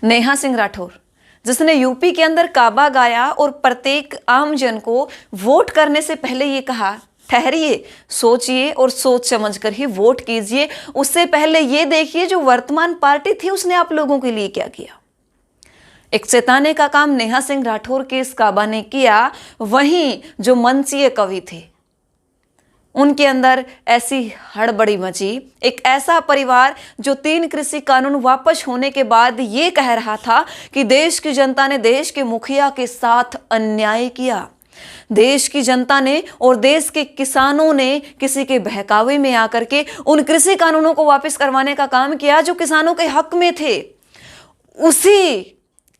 नेहा सिंह राठौर, जिसने यूपी के अंदर काबा गाया और प्रत्येक आम जन को वोट करने से पहले ये कहा, ठहरिए, सोचिए और सोच समझकर ही वोट कीजिए। उससे पहले ये देखिए जो वर्तमान पार्टी थी उसने आप लोगों के लिए क्या किया। एक चेताने का काम नेहा सिंह राठौर के इस काबा ने किया। वहीं जो मंचीय कवि थे उनके अंदर ऐसी हड़बड़ी मची। एक ऐसा परिवार जो 3 कृषि कानून वापस होने के बाद ये कह रहा था कि देश की जनता ने देश के मुखिया के साथ अन्याय किया, देश की जनता ने और देश के किसानों ने किसी के बहकावे में आकर के उन कृषि कानूनों को वापस करवाने का काम किया जो किसानों के हक में थे। उसी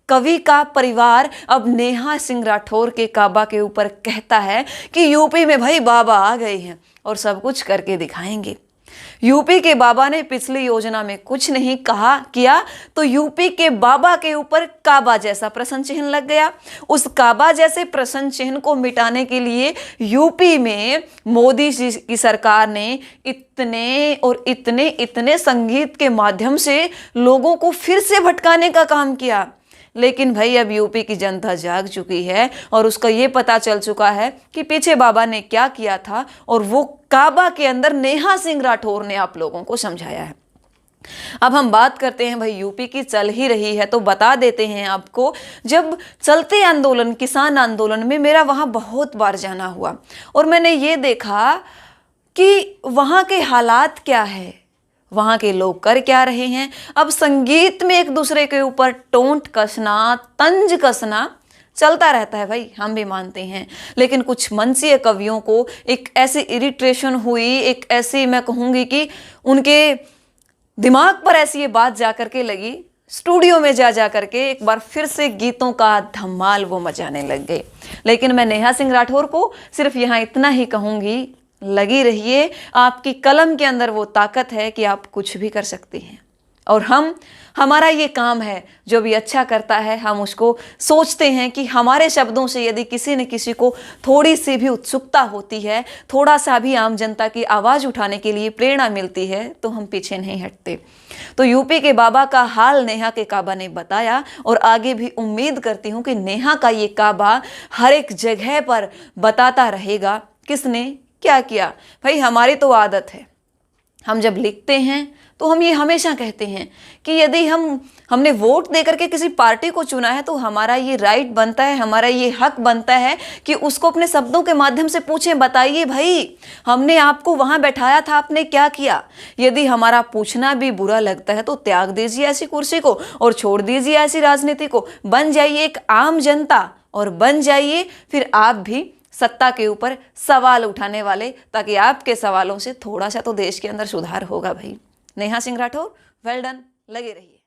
कवि का परिवार अब नेहा सिंह राठौर के काबा के ऊपर कहता है कि यूपी में भाई बाबा आ गए हैं और सब कुछ करके दिखाएंगे। यूपी के बाबा ने पिछली योजना में कुछ नहीं कहा किया तो यूपी के बाबा के ऊपर काबा जैसा प्रश्न चिन्ह लग गया। उस काबा जैसे प्रश्न चिन्ह को मिटाने के लिए यूपी में मोदी जी की सरकार ने इतने और इतने संगीत के माध्यम से लोगों को फिर से भटकाने का काम किया। लेकिन भाई अब यूपी की जनता जाग चुकी है और उसका ये पता चल चुका है कि पीछे बाबा ने क्या किया था और वो काबा के अंदर नेहा सिंह राठौर ने आप लोगों को समझाया है। अब हम बात करते हैं भाई यूपी की चल ही रही है तो बता देते हैं आपको। जब चलते आंदोलन, किसान आंदोलन में मेरा वहां बहुत बार जाना हुआ और मैंने ये देखा कि वहां के हालात क्या है, वहां के लोग कर क्या रहे हैं। अब संगीत में एक दूसरे के ऊपर टोंट कसना, तंज कसना चलता रहता है भाई, हम भी मानते हैं। लेकिन कुछ मंचीय कवियों को एक ऐसी इरिटेशन हुई, एक ऐसी मैं कहूँगी कि उनके दिमाग पर ऐसी ये बात जा करके लगी, स्टूडियो में जा करके एक बार फिर से गीतों का धमाल वो मचाने लग गए। लेकिन मैं नेहा सिंह राठौर को सिर्फ यहाँ इतना ही कहूँगी, लगी रहिए, आपकी कलम के अंदर वो ताकत है कि आप कुछ भी कर सकती हैं। और हमारा ये काम है, जो भी अच्छा करता है हम उसको सोचते हैं कि हमारे शब्दों से यदि किसी न किसी को थोड़ी सी भी उत्सुकता होती है, थोड़ा सा भी आम जनता की आवाज़ उठाने के लिए प्रेरणा मिलती है तो हम पीछे नहीं हटते। तो यूपी के बाबा का हाल नेहा के काबा ने बताया और आगे भी उम्मीद करती हूँ कि नेहा का ये काबा हर एक जगह पर बताता रहेगा किसने क्या किया। भाई हमारी तो आदत है, हम जब लिखते हैं तो हम ये हमेशा कहते हैं कि यदि हमने वोट देकर के किसी पार्टी को चुना है तो हमारा ये राइट बनता है, हमारा ये हक बनता है कि उसको अपने शब्दों के माध्यम से पूछें, बताइए भाई हमने आपको वहां बैठाया था, आपने क्या किया। यदि हमारा पूछना भी बुरा लगता है तो त्याग दीजिए ऐसी कुर्सी को और छोड़ दीजिए ऐसी राजनीति को, बन जाइए एक आम जनता और बन जाइए फिर आप भी सत्ता के ऊपर सवाल उठाने वाले, ताकि आपके सवालों से थोड़ा सा तो देश के अंदर सुधार होगा भाई। नेहा सिंह राठौर, वेल डन, लगे रहिए।